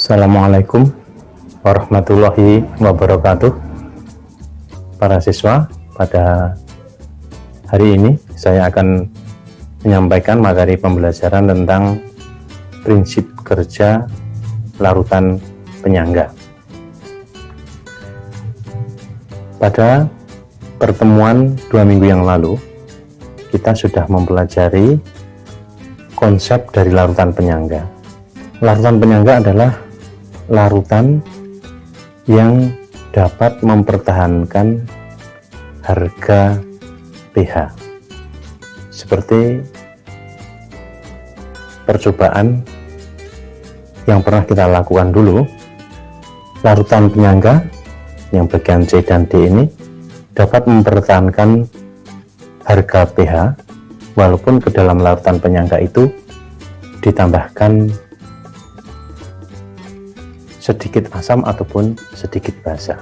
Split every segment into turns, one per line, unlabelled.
Assalamualaikum warahmatullahi wabarakatuh. Para siswa, pada hari ini saya akan menyampaikan materi pembelajaran tentang prinsip kerja larutan penyangga. Pada pertemuan 2 minggu yang lalu, kita sudah mempelajari konsep dari larutan penyangga. Larutan penyangga adalah larutan yang dapat mempertahankan harga pH. Seperti percobaan yang pernah kita lakukan dulu, larutan penyangga yang bagian C dan D ini dapat mempertahankan harga pH walaupun ke dalam larutan penyangga itu ditambahkan sedikit asam ataupun sedikit basa.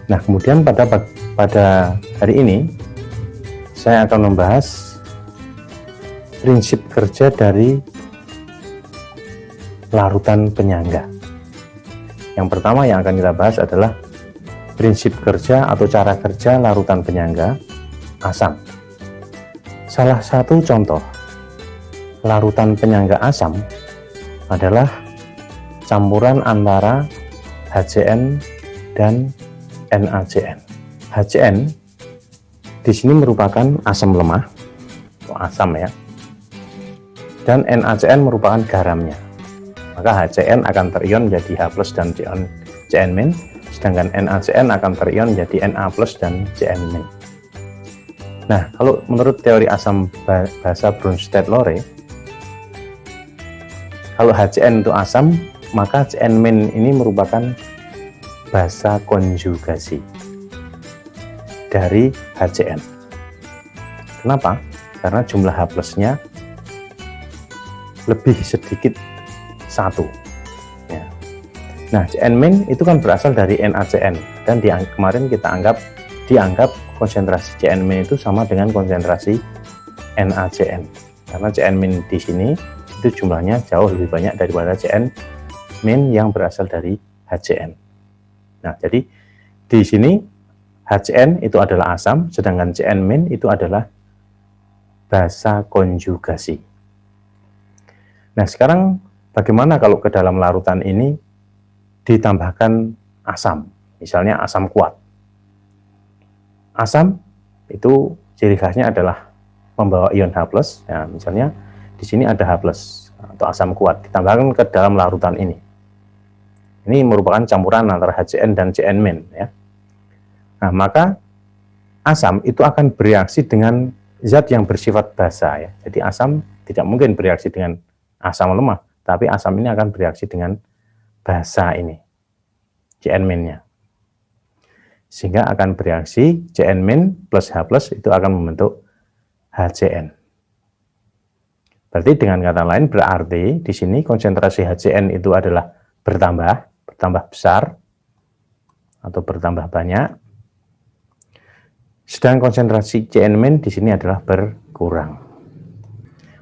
Nah, kemudian pada hari ini saya akan membahas prinsip kerja dari larutan penyangga. Yang pertama yang akan kita bahas adalah prinsip kerja atau cara kerja larutan penyangga asam. Salah satu contoh larutan penyangga asam adalah campuran antara HCN dan NaCN. HCN di sini merupakan asam lemah atau asam ya, dan NaCN merupakan garamnya. Maka HCN akan terion menjadi H+ dan Cn-, sedangkan NaCN akan terion menjadi Na+ dan Cn-. Nah, kalau menurut teori asam basa Bronsted-Lowry, kalau HCN itu asam, maka Cn- ini merupakan basa konjugasi dari HCN. Kenapa? Karena jumlah H+-nya lebih sedikit 1 ya. Nah, Cn- itu kan berasal dari NaCN, dan kemarin kita dianggap konsentrasi Cn- itu sama dengan konsentrasi NaCN, karena Cn- di sini itu jumlahnya jauh lebih banyak daripada Cn- yang berasal dari HCN. Nah, jadi di sini HCN itu adalah asam, sedangkan Cn- itu adalah basa konjugasi. Nah, sekarang bagaimana kalau ke dalam larutan ini ditambahkan asam, misalnya asam kuat. Asam itu ciri khasnya adalah membawa ion H+, ya, misalnya di sini ada H+ atau asam kuat ditambahkan ke dalam larutan ini. Ini merupakan campuran antara HCN dan Cn- ya. Nah, maka asam itu akan bereaksi dengan zat yang bersifat basa ya. Jadi asam tidak mungkin bereaksi dengan asam lemah, tapi asam ini akan bereaksi dengan basa ini, Cn-nya. Sehingga akan bereaksi Cn- plus H+ itu akan membentuk HCN. Berarti dengan kata lain berarti di sini konsentrasi HCN itu adalah bertambah besar atau bertambah banyak, sedang konsentrasi Cn- di sini adalah berkurang.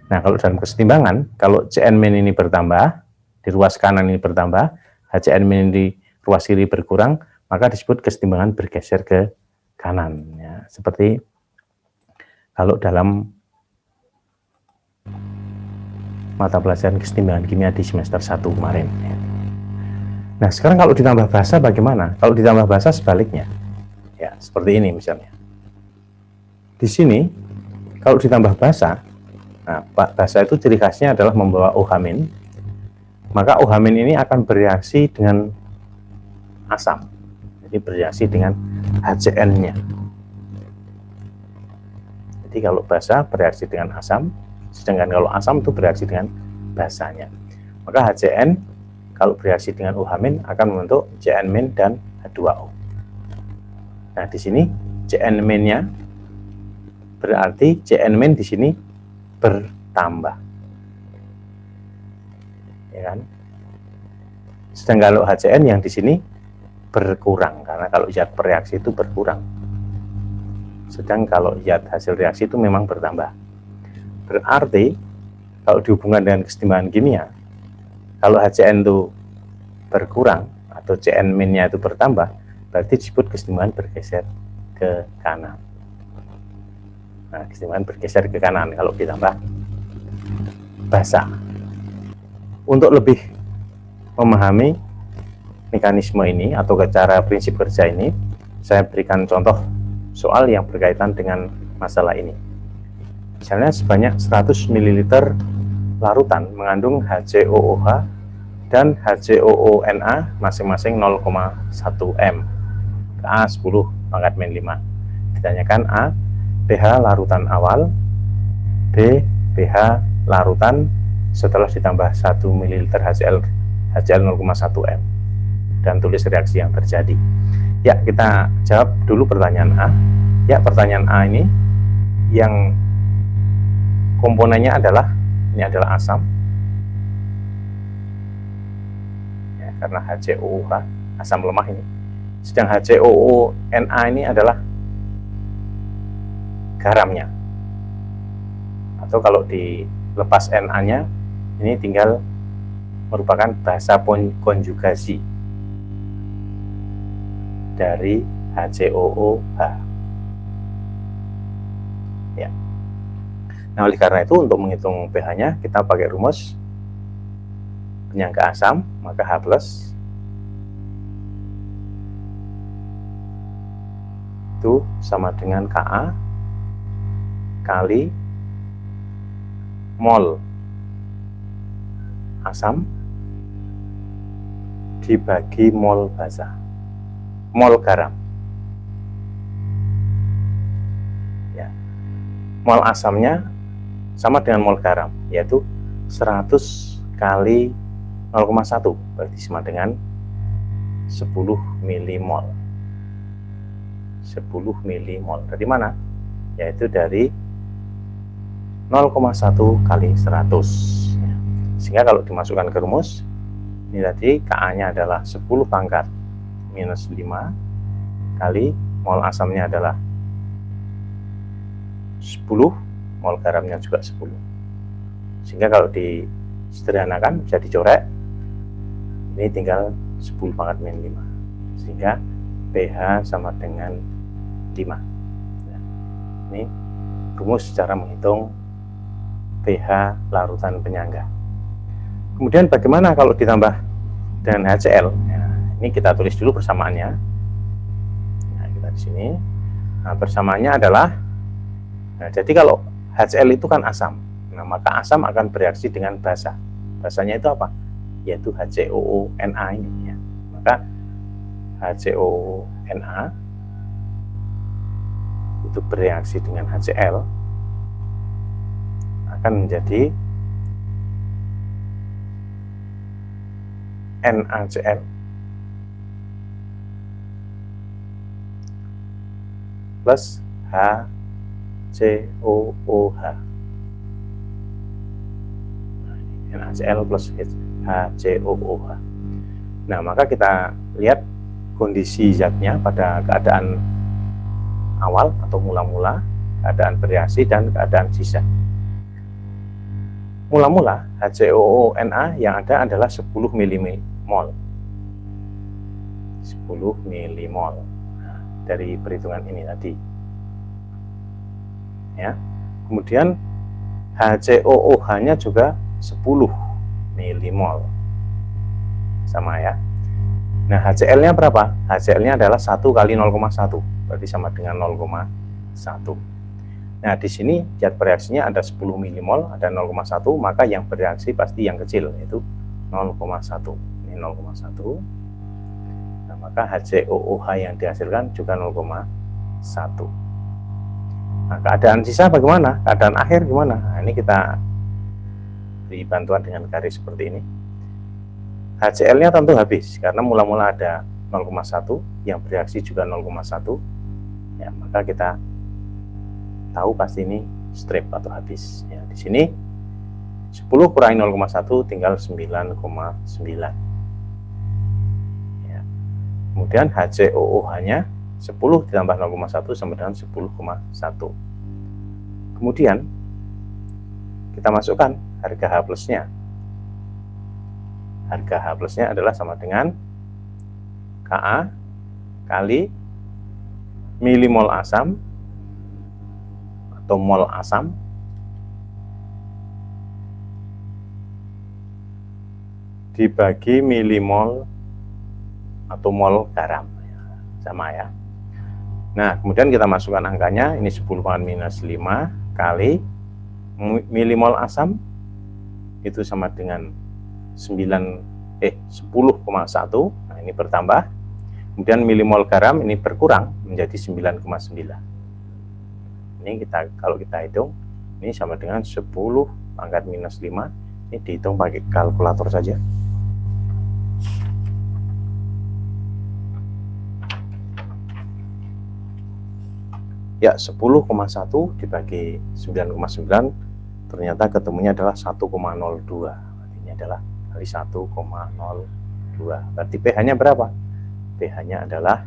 Nah, kalau dalam kesetimbangan, kalau Cn- ini bertambah, di ruas kanan ini bertambah, HCN- di ruas kiri berkurang, maka disebut kesetimbangan bergeser ke kanan. Ya, seperti kalau dalam mata pelajaran kesetimbangan kimia di semester 1 kemarin. Ya. Nah, sekarang kalau ditambah basa bagaimana? Kalau ditambah basa sebaliknya. Ya, seperti ini misalnya. Di sini, kalau ditambah basa, nah, basa itu ciri khasnya adalah membawa OH-, maka OH- ini akan bereaksi dengan asam. Jadi bereaksi dengan HCN-nya. Jadi kalau basa bereaksi dengan asam, sedangkan kalau asam itu bereaksi dengan basanya. Maka HCN kalau bereaksi dengan OH- akan membentuk Cn- dan H2O. Nah, di sini Cn-nya berarti Cn- di sini bertambah. Ya kan? Sedangkan kalau HCN yang di sini berkurang, karena kalau zat bereaksi itu berkurang. Sedang kalau zat hasil reaksi itu memang bertambah. Berarti kalau dihubungkan dengan kesetimbangan kimia, Kalau HCN itu berkurang atau CN min-nya itu bertambah, berarti disebut kesetimbangan bergeser ke kanan. Nah, kesetimbangan bergeser ke kanan kalau ditambah basa. Untuk lebih memahami mekanisme ini atau cara prinsip kerja ini, saya berikan contoh soal yang berkaitan dengan masalah ini. Misalnya sebanyak 100 ml larutan mengandung HCOOH dan HCOONA masing-masing 0,1 m. Ka 10 pangkat min 5. Ditanyakan A, pH larutan awal, B, pH larutan setelah ditambah 1 ml HCl 0,1 m, dan tulis reaksi yang terjadi. Ya, kita jawab dulu pertanyaan A. Ya, pertanyaan A ini yang komponennya adalah, ini adalah asam ya, karena HCOOH asam lemah ini, sedang HCOONA ini adalah garamnya, atau kalau dilepas Na nya ini tinggal merupakan basa konjugasi dari HCOOH ya. Nah, oleh karena itu untuk menghitung pH-nya kita pakai rumus penyangga asam, maka H+ itu sama dengan Ka kali mol asam dibagi mol basa, mol garam ya. Mol asamnya sama dengan mol garam, yaitu 100 kali 0,1, berarti sama dengan 10 milimol. 10 milimol dari mana? Yaitu dari 0,1 kali 100 ya. Sehingga kalau dimasukkan ke rumus ini tadi, Ka nya adalah 10 pangkat minus 5 kali mol asamnya adalah 10, mol garamnya juga 10. Sehingga kalau disederhanakan bisa dicoret, ini tinggal 10 pangkat min 5, sehingga pH sama dengan 5 ya. Ini rumus cara menghitung pH larutan penyangga. Kemudian bagaimana kalau ditambah dengan HCl? Nah, ini kita tulis dulu persamaannya. Nah, kita di sini. Nah, persamaannya adalah, nah, jadi kalau HCl itu kan asam. Nah, maka asam akan bereaksi dengan basa. Basanya itu apa? Yaitu HCOONA ini ya. Maka HCOONA itu bereaksi dengan HCl akan menjadi NaCl plus HCOOH. NaCl plus HCOOH. Nah, maka kita lihat kondisi zatnya pada keadaan awal atau mula-mula, keadaan bereaksi, dan keadaan sisa. Mula-mula HCOONA yang ada adalah 10 milimol. 10 milimol. Nah, dari perhitungan ini tadi. Ya. Kemudian HCOOH-nya juga 10 milimol. Sama ya. Nah, HCl-nya berapa? HCl-nya adalah 1 kali 0,1, berarti sama dengan 0,1. Nah, di sini zat bereaksinya ada 10 milimol, ada 0,1, maka yang bereaksi pasti yang kecil, yaitu 0,1. Ini 0,1. Nah, maka HCOOH yang dihasilkan juga 0,1. Nah, keadaan sisa bagaimana? Keadaan akhir gimana? Nah, ini kita beri bantuan dengan garis seperti ini. HCl-nya tentu habis, karena mula-mula ada 0,1, yang bereaksi juga 0,1. Ya, maka kita tahu pasti ini strip atau habis. Ya, di sini 10 kurangi 0,1 tinggal 9,9. Ya. Kemudian HCOOH-nya 10 ditambah 0,1 sama dengan 10,1. Kemudian kita masukkan harga H+-nya. harga H plusnya adalah sama dengan Ka kali milimol asam atau mol asam dibagi milimol atau mol garam, sama ya. Nah, kemudian kita masukkan angkanya, ini 10 pangkat minus 5 kali milimol asam itu sama dengan 10,1. Nah, ini bertambah. Kemudian milimol garam ini berkurang menjadi 9,9. Ini kalau kita hitung, ini sama dengan 10 pangkat minus 5. Ini dihitung pakai kalkulator saja. Ya, 10,1 dibagi 9,9 ternyata ketemunya adalah 1,02. Ini adalah kali 1,02. Berarti pH-nya berapa? pH-nya adalah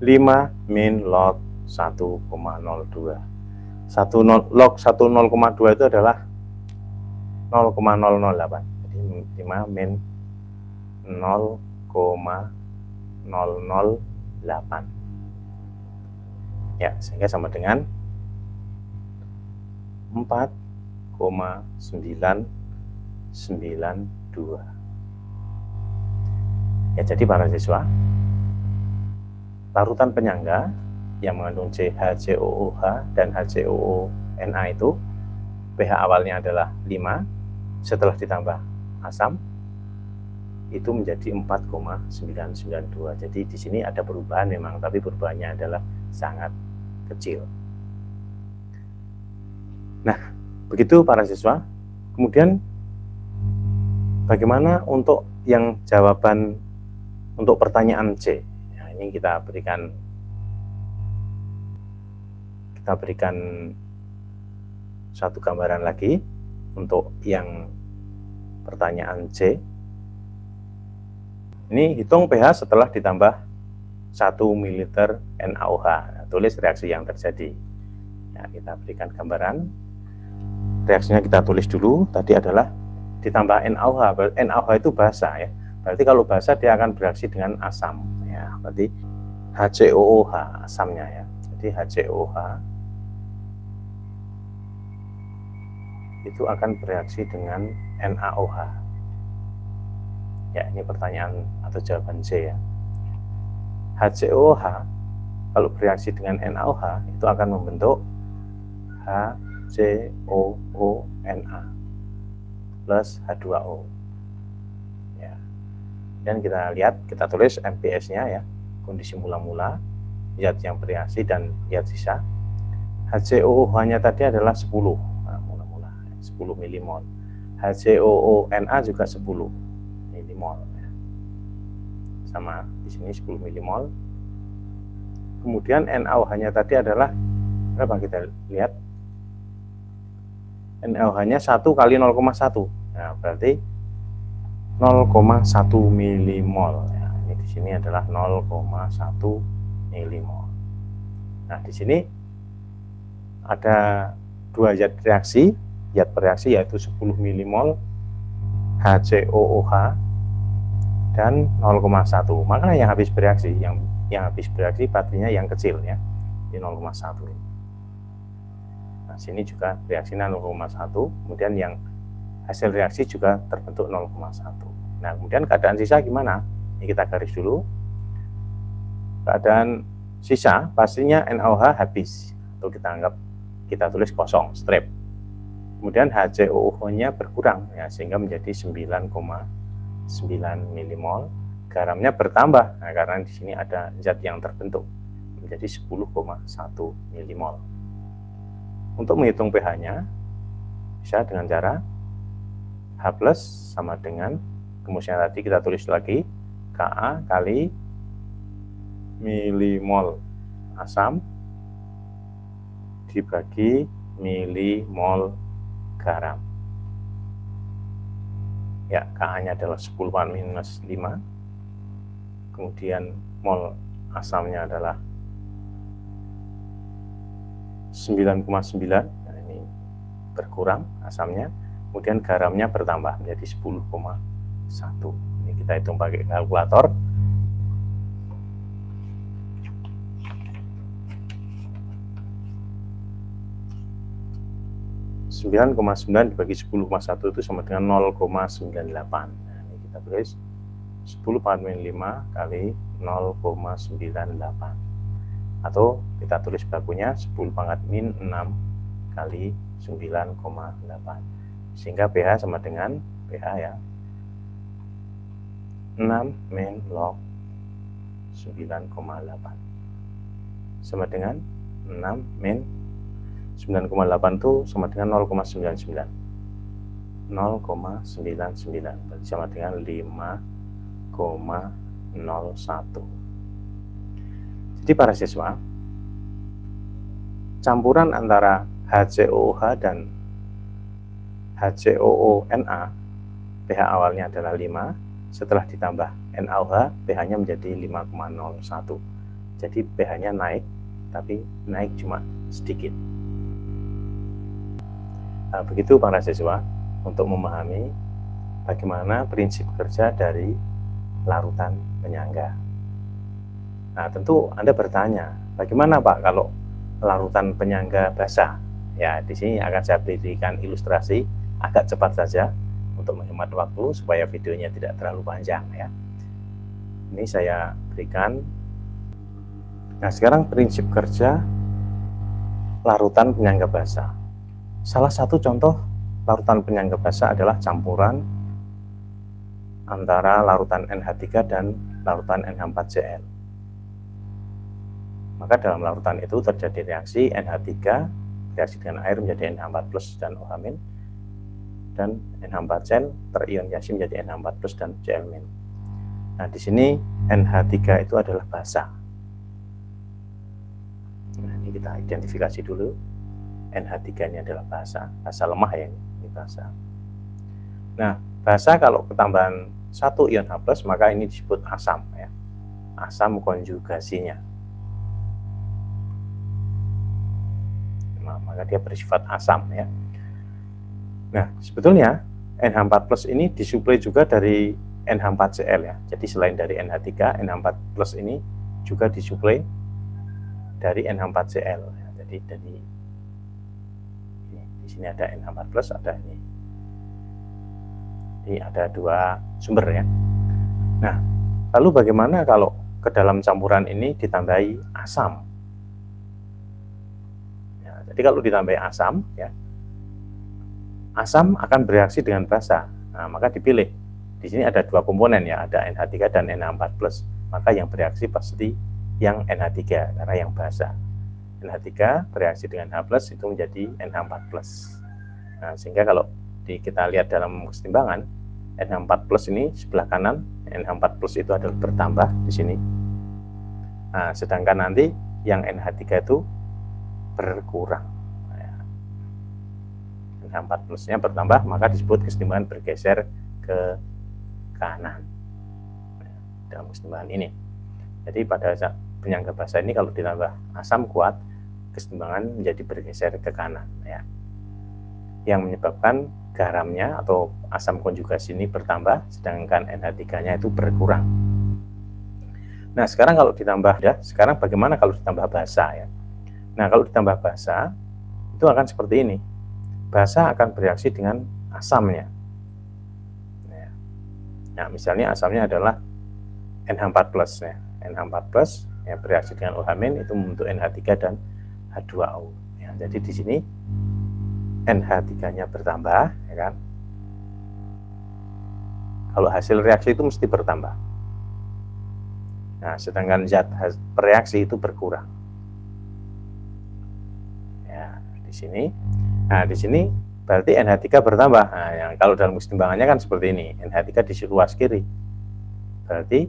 5 min log 1,02. Log 1,02 itu adalah 0,008. Jadi 5 min 0,008. Ya, sehingga sama dengan 4,992. Ya, jadi para siswa, larutan penyangga yang mengandung CHCOOH dan HCOONA itu pH awalnya adalah 5, setelah ditambah asam itu menjadi 4,992. Jadi di sini ada perubahan memang, tapi perubahannya adalah sangat kecil. Nah, begitu para siswa. Kemudian bagaimana untuk yang jawaban untuk pertanyaan C? Nah, ini kita berikan satu gambaran lagi untuk yang pertanyaan C. Ini hitung pH setelah ditambah 1 ml NaOH. Nah, tulis reaksi yang terjadi. Nah, kita berikan gambaran. Reaksinya kita tulis dulu. Tadi adalah ditambah NaOH. NaOH itu basa ya. Berarti kalau basa dia akan bereaksi dengan asam. Ya, berarti HCOOH asamnya ya. Jadi HCOOH itu akan bereaksi dengan NaOH. Ya, ini pertanyaan atau jawaban C ya. HCOOH kalau bereaksi dengan NaOH itu akan membentuk HCOONA plus H2O. Ya. Dan kita lihat, kita tulis MPS-nya ya, kondisi mula-mula, zat yang bereaksi dan zat sisa. HCOOH-nya tadi adalah 10, nah, mula-mula 10 milimol. HCOONA juga 10 milimol. Ya. Sama di sini 10 milimol. Kemudian NaOH-nya tadi adalah berapa, kita lihat. NaOH-nya 1 kali 0,1. Nah, berarti 0,1 milimol. Ya, ini di sini adalah 0,1 milimol. Nah, di sini ada dua zat reaksi, zat bereaksi yaitu 10 milimol HCOOH dan 0,1. Maka yang habis bereaksi, yang habis bereaksi baterainya yang kecil ya, di 0,1. Nah, sini juga reaksinya 0,1, kemudian yang hasil reaksi juga terbentuk 0,1. Nah, kemudian keadaan sisa gimana? Ini kita garis dulu. Keadaan sisa pastinya NaOH habis, atau kita tulis kosong, strip. Kemudian HCOOH-nya berkurang ya, sehingga menjadi 9,9 milimol. Garamnya bertambah, nah, karena di sini ada zat yang terbentuk, menjadi 10,1 milimol. Untuk menghitung pH-nya bisa dengan cara H plus sama dengan rumusnya tadi kita tulis lagi, Ka kali milimol asam dibagi milimol garam. Ya, Ka-nya adalah 10 minus 5. Kemudian mol asamnya adalah 9,9. Nah, ini berkurang asamnya. kemudian garamnya bertambah menjadi 10,1. Ini kita hitung pakai kalkulator. 9,9 dibagi 10,1 itu sama dengan 0,98. Nah, ini kita tulis 10 pangkat 5 kali 0,98. Atau kita tulis bakunya 10 pangkat min 6 kali 9,8. Sehingga pH sama dengan pH ya 6 min log 9,8 sama dengan 6 min 9,8 itu sama dengan 0,99. 0,99 berarti sama dengan 5,01. Jadi para siswa, campuran antara HCOOH dan HCOONA pH awalnya adalah 5, setelah ditambah NaOH pH-nya menjadi 5,01. Jadi pH-nya naik, tapi naik cuma sedikit. Nah, begitu para siswa untuk memahami bagaimana prinsip kerja dari larutan penyangga. Nah, tentu Anda bertanya, bagaimana Pak kalau larutan penyangga basah? Ya, di sini akan saya berikan ilustrasi agak cepat saja untuk menghemat waktu supaya videonya tidak terlalu panjang ya. Ini saya berikan. Nah, sekarang prinsip kerja larutan penyangga basah. Salah satu contoh larutan penyangga basah adalah campuran antara larutan NH3 dan larutan NH4Cl. Maka dalam larutan itu terjadi reaksi NH3 reaksi dengan air menjadi NH4+ dan OH-, dan NH4Cl terioniasi menjadi NH4+ dan Cl-. Nah, di sini NH3 itu adalah basah. Nah, ini kita identifikasi dulu. NH3 ini adalah basah lemah ya, ini basah. Nah, basah kalau ketambahan 1 ion H+, maka ini disebut asam ya. Asam konjugasinya. Nah, maka dia bersifat asam ya. Nah, sebetulnya NH4+ ini disuplai juga dari NH4Cl ya. Jadi selain dari NH3, NH4+ ini juga disuplai dari NH4Cl ya. Jadi dari di sini ada NH4+, ada ini. Jadi ada dua sumber ya. Nah, lalu bagaimana kalau ke dalam campuran ini ditambahi asam? Ya, jadi kalau ditambahi asam ya, asam akan bereaksi dengan basa. Nah, maka dipilih. Di sini ada dua komponen ya, ada NH3 dan NH4+. Maka yang bereaksi pasti yang NH3 karena yang basa. NH3 bereaksi dengan H+ itu menjadi NH4+. Nah, sehingga kalau kita lihat dalam kesetimbangan, NH4+ ini sebelah kanan, NH4+ itu adalah bertambah di sini. Nah, sedangkan nanti yang NH3 itu berkurang. NH4+-nya bertambah, maka disebut kesetimbangan bergeser ke kanan dalam kesetimbangan ini. Jadi pada saat penyangga basah ini kalau ditambah asam kuat, kesetimbangan menjadi bergeser ke kanan ya. Yang menyebabkan garamnya atau asam konjugasi ini bertambah, sedangkan NH3-nya itu berkurang. Nah, sekarang kalau ditambah ya, sekarang bagaimana kalau ditambah basah ya? Nah, kalau ditambah basah itu akan seperti ini. Basah akan bereaksi dengan asamnya. Nah, misalnya asamnya adalah NH4+ ya. NH4+ yang bereaksi dengan OH- itu membentuk NH3 dan H2O. Ya, jadi di sini NH3-nya bertambah, ya kan? Kalau hasil reaksi itu mesti bertambah. Nah, sedangkan zat reaksi itu berkurang. Ya, di sini. Nah, di sini berarti NH3 bertambah. Nah, yang kalau dalam kesetimbangannya kan seperti ini. NH3 di ruas kiri. Berarti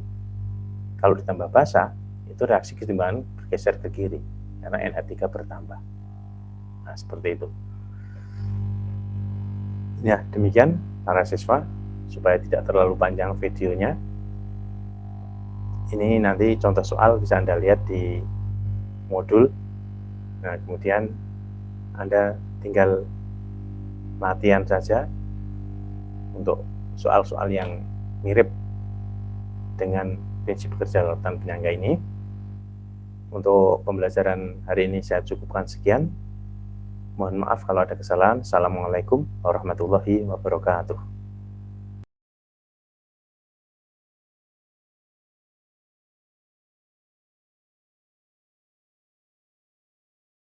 kalau ditambah basah, itu reaksi kesetimbangan bergeser ke kiri karena NH3 bertambah. Nah, seperti itu. Ya, demikian para siswa, supaya tidak terlalu panjang videonya. Ini nanti contoh soal bisa Anda lihat di modul. Nah, kemudian Anda tinggal latihan saja untuk soal-soal yang mirip dengan prinsip kerja larutan penyangga ini. Untuk pembelajaran hari ini saya cukupkan sekian. Mohon maaf kalau ada kesalahan. Assalamualaikum warahmatullahi wabarakatuh.